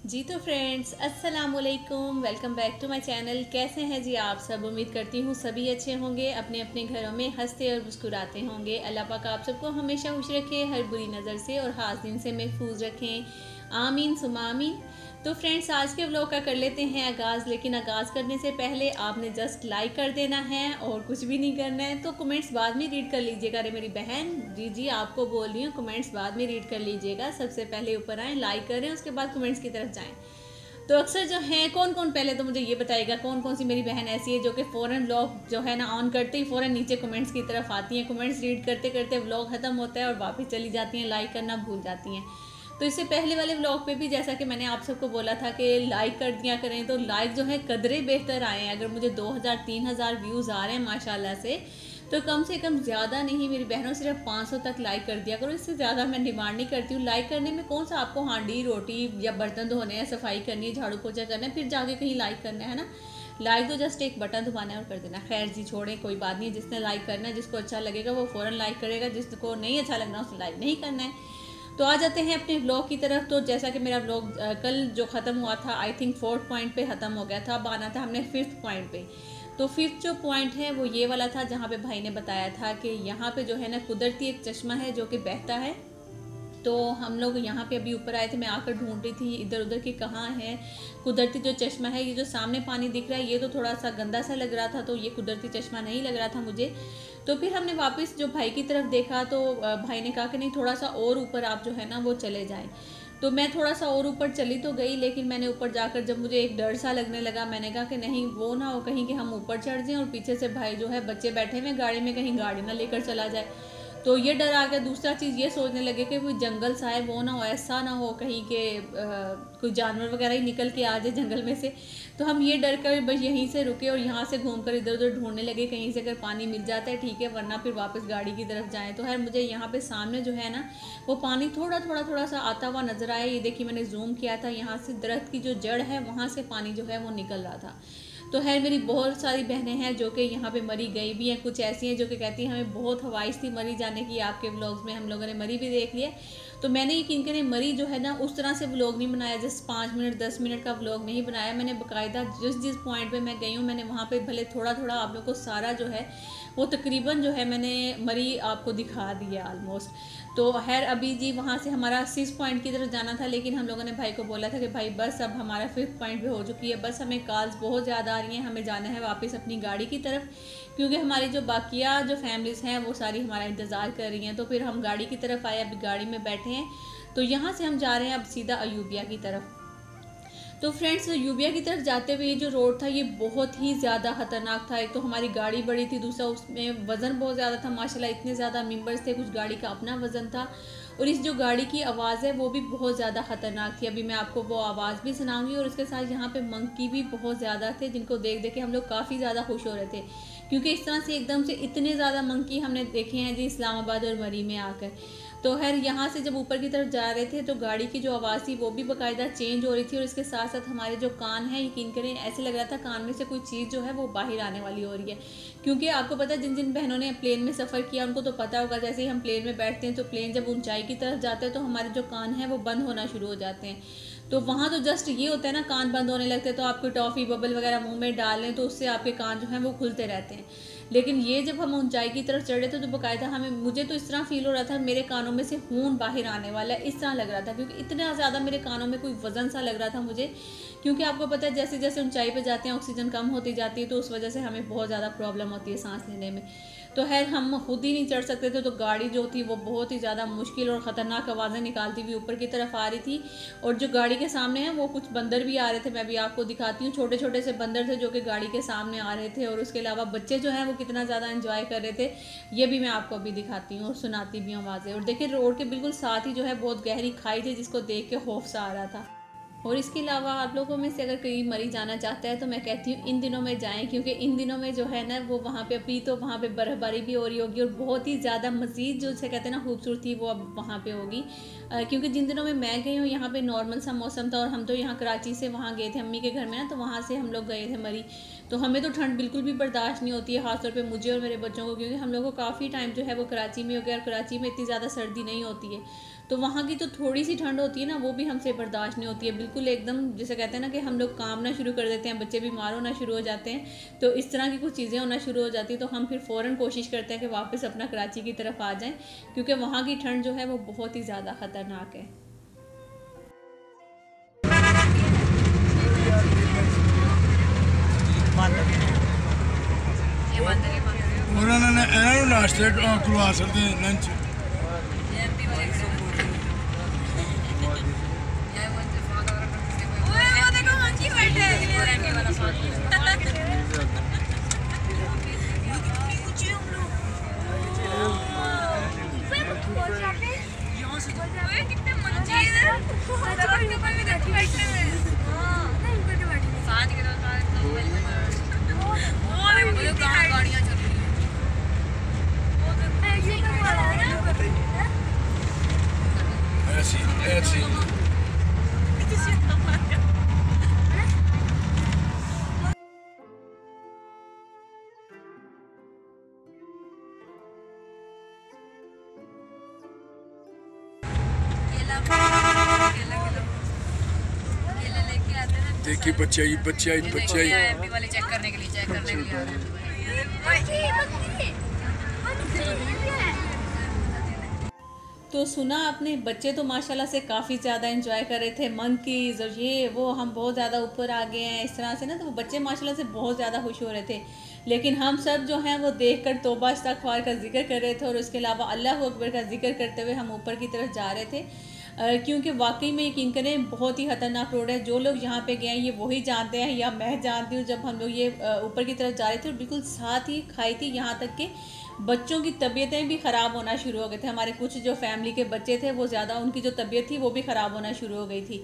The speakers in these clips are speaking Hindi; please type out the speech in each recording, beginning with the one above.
जी तो फ्रेंड्स अस्सलाम वालेकुम, welcome back to my channel. कैसे हैं जी आप सब? उम्मीद करती हूँ सभी अच्छे होंगे, अपने अपने घरों में हंसते और मुस्कुराते होंगे। अल्लाह पाक आप सबको हमेशा खुश रखे, हर बुरी नज़र से और हासिन से महफूज रखें। आमीन सुमा आमीन। तो फ्रेंड्स आज के व्लॉग का कर लेते हैं आगाज़, लेकिन आगाज़ करने से पहले आपने जस्ट लाइक कर देना है और कुछ भी नहीं करना है। तो कमेंट्स बाद में रीड कर लीजिएगा। अरे मेरी बहन जी आपको बोल रही हूँ, कमेंट्स बाद में रीड कर लीजिएगा। सबसे पहले ऊपर आएँ, लाइक करें, उसके बाद कमेंट्स की तरफ जाएँ। तो अक्सर जो है कौन कौन, पहले तो मुझे ये बताइएगा कौन कौन सी मेरी बहन ऐसी है जो कि फ़ौरन व्लॉग जो है ना ऑन करते ही फ़ौरन नीचे कमेंट्स की तरफ आती हैं, कमेंट्स रीड करते करते व्लॉग ख़त्म होता है और वापस चली जाती हैं, लाइक करना भूल जाती हैं। तो इससे पहले वाले व्लॉग पे भी जैसा कि मैंने आप सबको बोला था कि लाइक कर दिया करें, तो लाइक जो है कदरे बेहतर आए हैं। अगर मुझे 2000-3000 व्यूज़ आ रहे हैं माशाल्लाह से, तो कम से कम ज़्यादा नहीं मेरी बहनों, सिर्फ 500 तक लाइक कर दिया करो। इससे ज़्यादा मैं डिमांड नहीं करती हूँ। लाइक करने में कौन सा आपको हांडी रोटी या बर्तन धोने हैं, सफाई करनी है, झाड़ू पोछा करना है, फिर जाके कहीं लाइक करना है ना। लाइक तो जस्ट एक बटन दबाना है और कर देना। खैर जी छोड़ें, कोई बात नहीं। जिसने लाइक करना है, जिसको अच्छा लगेगा वो फ़ौरन लाइक करेगा, जिसको नहीं अच्छा लगना उसने लाइक नहीं करना है। तो आ जाते हैं अपने व्लॉग की तरफ। तो जैसा कि मेरा व्लॉग कल जो ख़त्म हुआ था, आई थिंक 4th पॉइंट पे ख़त्म हो गया था। अब आना था हमने 5th पॉइंट पे। तो 5th जो पॉइंट है वो ये वाला था जहाँ पे भाई ने बताया था कि यहाँ पे जो है ना कुदरती एक चश्मा है जो कि बहता है। तो हम लोग यहाँ पे अभी ऊपर आए थे, मैं आकर ढूंढ रही थी इधर उधर कि कहाँ है कुदरती जो चश्मा है। ये जो सामने पानी दिख रहा है ये तो थोड़ा सा गंदा सा लग रहा था, तो ये कुदरती चश्मा नहीं लग रहा था मुझे। तो फिर हमने वापस जो भाई की तरफ देखा तो भाई ने कहा कि नहीं थोड़ा सा और ऊपर आप जो है ना वो चले जाएं। तो मैं थोड़ा सा और ऊपर चली तो गई, लेकिन मैंने ऊपर जाकर जब मुझे एक डर सा लगने लगा, मैंने कहा कि नहीं वो ना हो कहीं कि हम ऊपर चढ़ जाएं और पीछे से भाई जो है बच्चे बैठे हुए गाड़ी में, कहीं गाड़ी ना लेकर चला जाए। तो ये डर आ गया। दूसरा चीज़ ये सोचने लगे कि कोई जंगल सा है, वो ना हो, ऐसा ना हो कहीं के कोई जानवर वगैरह ही निकल के आ जाए जंगल में से। तो हम ये डर कर बस यहीं से रुके और यहाँ से घूमकर इधर उधर ढूंढने लगे कहीं से अगर पानी मिल जाता है ठीक है, वरना फिर वापस गाड़ी की तरफ जाएं। तो खैर मुझे यहाँ पे सामने जो है ना वो पानी थोड़ा सा आता हुआ नजर आया। ये देखिए मैंने जूम किया था, यहाँ से दरख्त की जो जड़ है वहाँ से पानी जो है वो निकल रहा था। तो है मेरी बहुत सारी बहनें हैं जो कि यहाँ पे मरी गई भी हैं, कुछ ऐसी हैं जो कि कहती हैं हमें बहुत ख्वाहिश थी मरी जाने की, आपके व्लॉग्स में हम लोगों ने मरी भी देख लिया। तो मैंने यकीन करें मरी जो है ना उस तरह से व्लॉग नहीं बनाया, जस्ट 5 मिनट 10 मिनट का व्लॉग नहीं बनाया मैंने। बाकायदा जिस जिस पॉइंट पे मैं गई हूँ मैंने वहाँ पे भले थोड़ा थोड़ा आप लोग को सारा जो है वो तकरीबन जो है मैंने मरी आपको दिखा दी है ऑलमोस्ट। तो खैर अभी जी वहाँ से हमारा 6 पॉइंट की तरफ जाना था, लेकिन हम लोगों ने भाई को बोला था कि भाई बस अब हमारा 5th पॉइंट भी हो चुकी है, बस हमें कॉल्स बहुत ज़्यादा आ रही हैं, हमें जाना है वापस अपनी गाड़ी की तरफ, क्योंकि हमारी जो बाकिया जो फैमिलीज़ हैं वो सारी हमारा इंतज़ार कर रही हैं। तो फिर हम गाड़ी की तरफ आए, अभी गाड़ी में बैठे हैं। तो यहाँ से हम जा रहे हैं अब सीधा अयूबिया की तरफ। तो फ्रेंड्स यूबिया की तरफ जाते हुए ये जो रोड था ये बहुत ही ज़्यादा ख़तरनाक था। एक तो हमारी गाड़ी बड़ी थी, दूसरा उसमें वज़न बहुत ज़्यादा था। माशाल्लाह इतने ज़्यादा मेंबर्स थे, कुछ गाड़ी का अपना वज़न था, और इस जो गाड़ी की आवाज़ है वो भी बहुत ज़्यादा ख़तरनाक थी। अभी मैं आपको वो आवाज़ भी सुनाऊंगी। और उसके साथ यहाँ पे मंकी भी बहुत ज़्यादा थे, जिनको देख देख के हम लोग काफ़ी ज़्यादा खुश हो रहे थे, क्योंकि इस तरह से एकदम से इतने ज़्यादा मंकी हमने देखे हैं जी इस्लामाबाद और मरी में आकर। तो खैर यहाँ से जब ऊपर की तरफ जा रहे थे तो गाड़ी की जो आवाज़ थी वो भी बाकायदा चेंज हो रही थी, और इसके साथ साथ हमारे जो कान हैं यकीन करें ऐसे लग रहा था कान में से कोई चीज़ जो है वो बाहर आने वाली हो रही है। क्योंकि आपको पता है जिन जिन बहनों ने प्लेन में सफ़र किया उनको तो पता होगा, जैसे ही हम प्लेन में बैठते हैं तो प्लेन जब ऊंचाई की तरफ जाते हैं तो हमारे जो कान हैं वो बंद होना शुरू हो जाते हैं। तो वहाँ तो जस्ट ये होता है ना कान बंद होने लगते हैं, तो आपको टॉफ़ी बबल वगैरह मुंह में डाल लें तो उससे आपके कान जो हैं वो खुलते रहते हैं। लेकिन ये जब हम ऊंचाई की तरफ चढ़े थे तो बाकायदा मुझे तो इस तरह फील हो रहा था मेरे कानों में से खून बाहर आने वाला है, इस तरह लग रहा था, क्योंकि इतना ज़्यादा मेरे कानों में कोई वज़न सा लग रहा था मुझे। क्योंकि आपको पता है जैसे जैसे ऊंचाई पे जाते हैं ऑक्सीजन कम होती जाती है, तो उस वजह से हमें बहुत ज़्यादा प्रॉब्लम होती है सांस लेने में। तो खैर हम खुद ही नहीं चढ़ सकते थे, तो गाड़ी जो थी वो बहुत ही ज़्यादा मुश्किल और ख़तरनाक आवाज़ें निकालती हुई ऊपर की तरफ आ रही थी। और जो गाड़ी के सामने है वो कुछ बंदर भी आ रहे थे, मैं भी आपको दिखाती हूँ। छोटे छोटे से बंदर थे जो कि गाड़ी के सामने आ रहे थे, और उसके अलावा बच्चे जो हैं वो कितना ज़्यादा एंजॉय कर रहे थे ये भी मैं आपको अभी दिखाती हूँ और सुनाती भी हूँ आवाज़ें। और देखिए रोड के बिल्कुल साथ ही जो है बहुत गहरी खाई थी, जिसको देख के खौफ सा आ रहा था। और इसके अलावा आप लोगों में से अगर कहीं मरी जाना चाहता है तो मैं कहती हूँ इन दिनों में जाएं, क्योंकि इन दिनों में जो है ना वो वहाँ पे अभी तो वहाँ पे बर्फ़बारी भी हो रही होगी, और बहुत ही ज़्यादा मज़ीद जो से कहते हैं ना खूबसूरती वो अब वहाँ पे होगी। क्योंकि जिन दिनों में मैं गई हूँ यहाँ पे नॉर्मल सा मौसम था, और हम तो यहाँ कराची से वहाँ गए थे अम्मी के घर में ना, तो वहाँ से हम लोग गए थे मरी। तो हमें तो ठंड बिल्कुल भी बर्दाश्त नहीं होती है, खासतौर पे मुझे और मेरे बच्चों को, क्योंकि हम लोग को काफ़ी टाइम जो है वो कराची में हो गया, और कराची में इतनी ज़्यादा सर्दी नहीं होती है। तो वहाँ की जो थोड़ी सी ठंड होती है ना, वो भी हमसे बर्दाश्त नहीं होती है बिल्कुल। एकदम जैसे कहते हैं ना कि हम लोग कामना शुरू कर देते हैं, बच्चे बीमार होना शुरू हो जाते हैं, तो इस तरह की कुछ चीज़ें होना शुरू हो जाती है, तो हम फिर फ़ौरन कोशिश करते हैं कि वापस अपना कराची की तरफ आ जाएं, क्योंकि वहाँ की ठंड जो है वो बहुत ही ज़्यादा ख़तरनाक है। उन्होंने नाश्ते करवा सकते हैं लंच। ऐसी ऐसी देखिए बच्चे आई एमपी वाले चेक करने के लिए तो सुना आपने, बच्चे तो माशाल्लाह से काफ़ी ज़्यादा एंजॉय कर रहे थे, मंकीज़ और ये वो, हम बहुत ज़्यादा ऊपर आ गए हैं इस तरह से ना, तो वो बच्चे माशाल्लाह से बहुत ज़्यादा खुश हो रहे थे। लेकिन हम सब जो हैं वो देखकर तौबा इस्तग़फ़ार का जिक्र कर रहे थे, और उसके अलावा अल्लाह अकबर का जिक्र करते हुए हम ऊपर की तरफ जा रहे थे, क्योंकि वाकई में यकीन करें बहुत ही ख़तरनाक रोड है। जो लोग यहाँ पे गए हैं ये वही जानते हैं, या मैं जानती हूँ, जब हम लोग ये ऊपर की तरफ जा रहे थे और बिल्कुल साथ ही खाई थी, यहाँ तक कि बच्चों की तबीयतें भी ख़राब होना शुरू हो गए थे। हमारे कुछ जो फैमिली के बच्चे थे वो ज़्यादा, उनकी जो तबीयत थी वो भी ख़राब होना शुरू हो गई थी।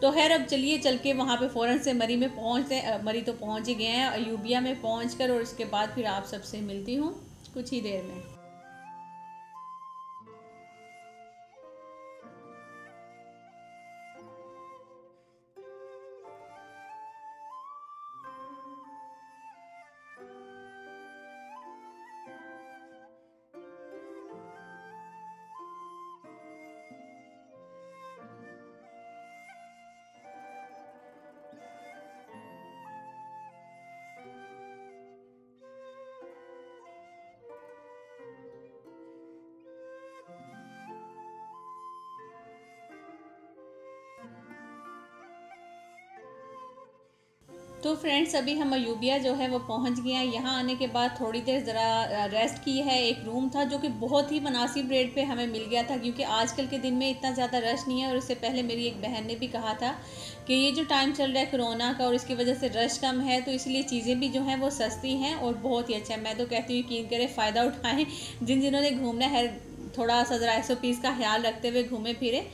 तो खैर अब चलिए चल के वहाँ पे फ़ौरन से मरी में पहुँचते, मरी तो पहुँच ही गए हैं, अयूबिया में पहुँच कर, और उसके बाद फिर आप सबसे मिलती हूँ कुछ ही देर में। तो फ्रेंड्स अभी हम अयूबिया जो है वो पहुंच गए हैं। यहाँ आने के बाद थोड़ी देर ज़रा रेस्ट की है। एक रूम था जो कि बहुत ही मुनासिब रेट पे हमें मिल गया था, क्योंकि आजकल के दिन में इतना ज़्यादा रश नहीं है। और इससे पहले मेरी एक बहन ने भी कहा था कि ये जो टाइम चल रहा है कोरोना का, और इसकी वजह से रश कम है, तो इसलिए चीज़ें भी जो हैं वो सस्ती हैं और बहुत ही अच्छा है। मैं तो कहती हूँ यकीन करें, फ़ायदा उठाएँ, जिन्होंने घूमना है थोड़ा सा ज़रा SOPs का ख्याल रखते हुए घूमे फिरे।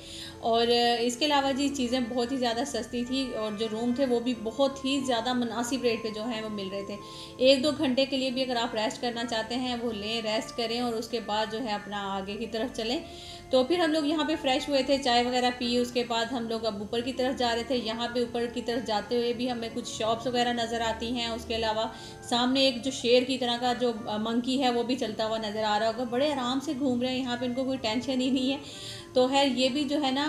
और इसके अलावा जी चीज़ें बहुत ही ज़्यादा सस्ती थी, और जो रूम थे वो भी बहुत ही ज़्यादा मुनासिब रेट पे जो है वो मिल रहे थे। 1-2 घंटे के लिए भी अगर आप रेस्ट करना चाहते हैं वो लें, रेस्ट करें, और उसके बाद जो है अपना आगे की तरफ चलें। तो फिर हम लोग यहाँ पे फ्रेश हुए थे, चाय वगैरह पी, उसके बाद हम लोग अब ऊपर की तरफ जा रहे थे। यहाँ पे ऊपर की तरफ जाते हुए भी हमें कुछ शॉप्स वगैरह नज़र आती हैं। उसके अलावा सामने एक जो शेर की तरह का जो मंकी है वो भी चलता हुआ नज़र आ रहा होगा। बड़े आराम से घूम रहे हैं यहाँ पे, इनको कोई टेंशन ही नहीं है। तो खैर ये भी जो है ना,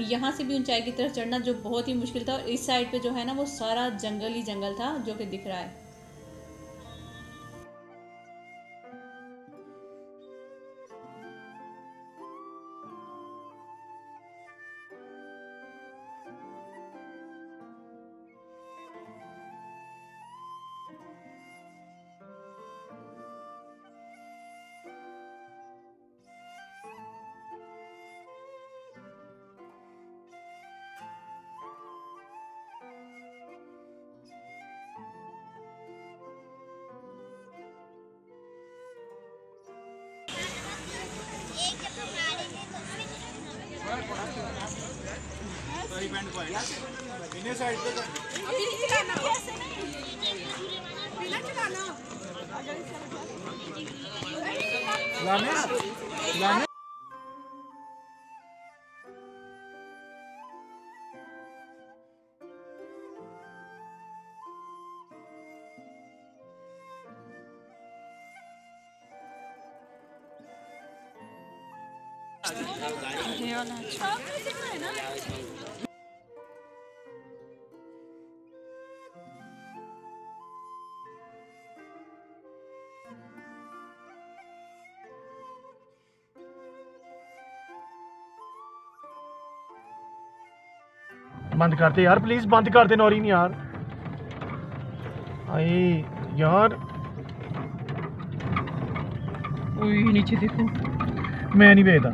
यहाँ से भी ऊंचाई की तरफ चढ़ना जो बहुत ही मुश्किल था, और इस साइड पे जो है ना वो सारा जंगल ही जंगल था जो कि दिख रहा है। ये वाला अच्छा। बंद करते यार प्लीज, बंद कर दे नौरीन यार। आई यार ओए नीचे देखो, मैं नहीं भेजता,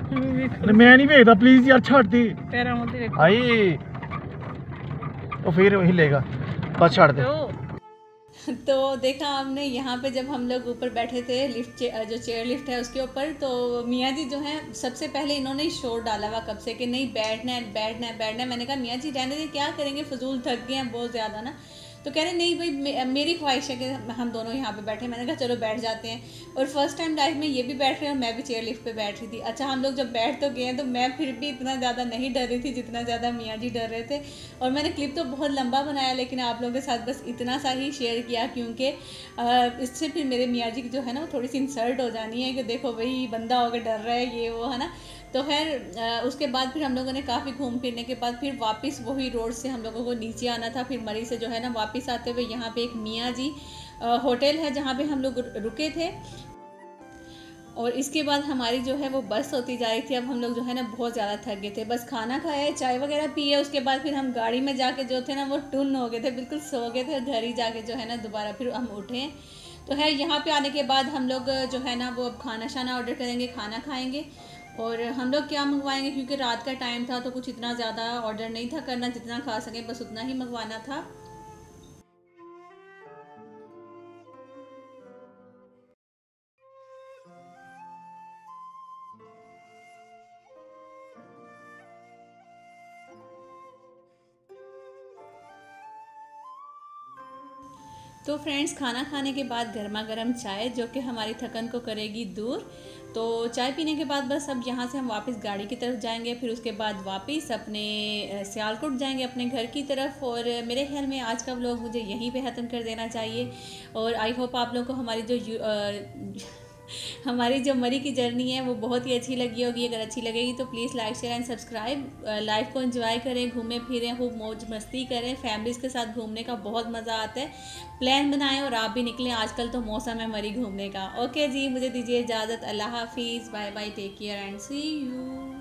मैं नहीं भेजता प्लीज यार, छड़ दे। पैरा मत देखो। आई तो फिर हिलेगा, बस छड़ दे। तो देखा आपने यहाँ पे जब हम लोग ऊपर बैठे थे लिफ्ट जो चेयर लिफ्ट है उसके ऊपर, तो मियाँ जी जो हैं सबसे पहले इन्होंने शोर डाला हुआ कब से कि नहीं बैठना है बैठना है बैठना है। मैंने कहा मियाँ जी रहने दे, क्या करेंगे, फजूल थक गए हैं बहुत ज़्यादा ना। तो कह रहे नहीं भाई मेरी ख्वाहिश है कि हम दोनों यहाँ पे बैठे। मैंने कहा चलो बैठ जाते हैं। और फर्स्ट टाइम लाइफ में ये भी बैठ रहे हैं और मैं भी चेयर लिफ्ट पे बैठ रही थी। अच्छा हम लोग जब बैठ तो गए हैं तो मैं फिर भी इतना ज़्यादा नहीं डर रही थी जितना ज़्यादा मियाँ जी डर रहे थे। और मैंने क्लिप तो बहुत लंबा बनाया लेकिन आप लोगों के साथ बस इतना सा ही शेयर किया, क्योंकि इससे फिर मेरे मियाँ जी जो है ना वो थोड़ी सी इंसल्ट हो जानी है कि देखो भाई बंदा होकर डर रहा है ये वो, है ना। तो खैर उसके बाद फिर हम लोगों ने काफ़ी घूम फिरने के बाद फिर वापस वही रोड से हम लोगों को नीचे आना था। फिर मरी से जो है ना वापस आते हुए यहाँ पे एक मियाँ जी होटल है जहाँ पे हम लोग रुके थे। और इसके बाद हमारी जो है वो बस होती जा रही थी। अब हम लोग जो है ना बहुत ज़्यादा थक गए थे, बस खाना खाया, चाय वगैरह पिए, उसके बाद फिर हम गाड़ी में जाके जो थे ना वो टुन हो गए थे, बिल्कुल सो गए थे। और घर ही जाके जो है ना दोबारा फिर हम उठे। तो है यहाँ पे आने के बाद हम लोग जो है ना वो अब खाना शाना ऑर्डर करेंगे, खाना खाएंगे। और हम लोग क्या मंगवाएंगे, क्योंकि रात का टाइम था तो कुछ इतना ज़्यादा ऑर्डर नहीं था करना, जितना खा सकें बस उतना ही मंगवाना था। तो फ्रेंड्स खाना खाने के बाद गर्मा गर्म चाय जो कि हमारी थकन को करेगी दूर। तो चाय पीने के बाद बस अब यहाँ से हम वापस गाड़ी की तरफ जाएंगे, फिर उसके बाद वापस अपने सियालकोट जाएंगे अपने घर की तरफ। और मेरे ख्याल में आज का व्लॉग मुझे यहीं पे ख़त्म कर देना चाहिए। और आई होप आप लोगों को हमारी जो मरी की जर्नी है वो बहुत ही अच्छी लगी होगी। अगर अच्छी लगेगी तो please like share and subscribe. Life को एंजॉय करें, घूमें फिरें, खूब मौज मस्ती करें। फैमिलीज़ के साथ घूमने का बहुत मज़ा आता है। प्लान बनाएं और आप भी निकलें, आजकल तो मौसम है मरी घूमने का। ओके जी, मुझे दीजिए इजाज़त। अल्लाह हाफिज़, bye bye, take care and see you.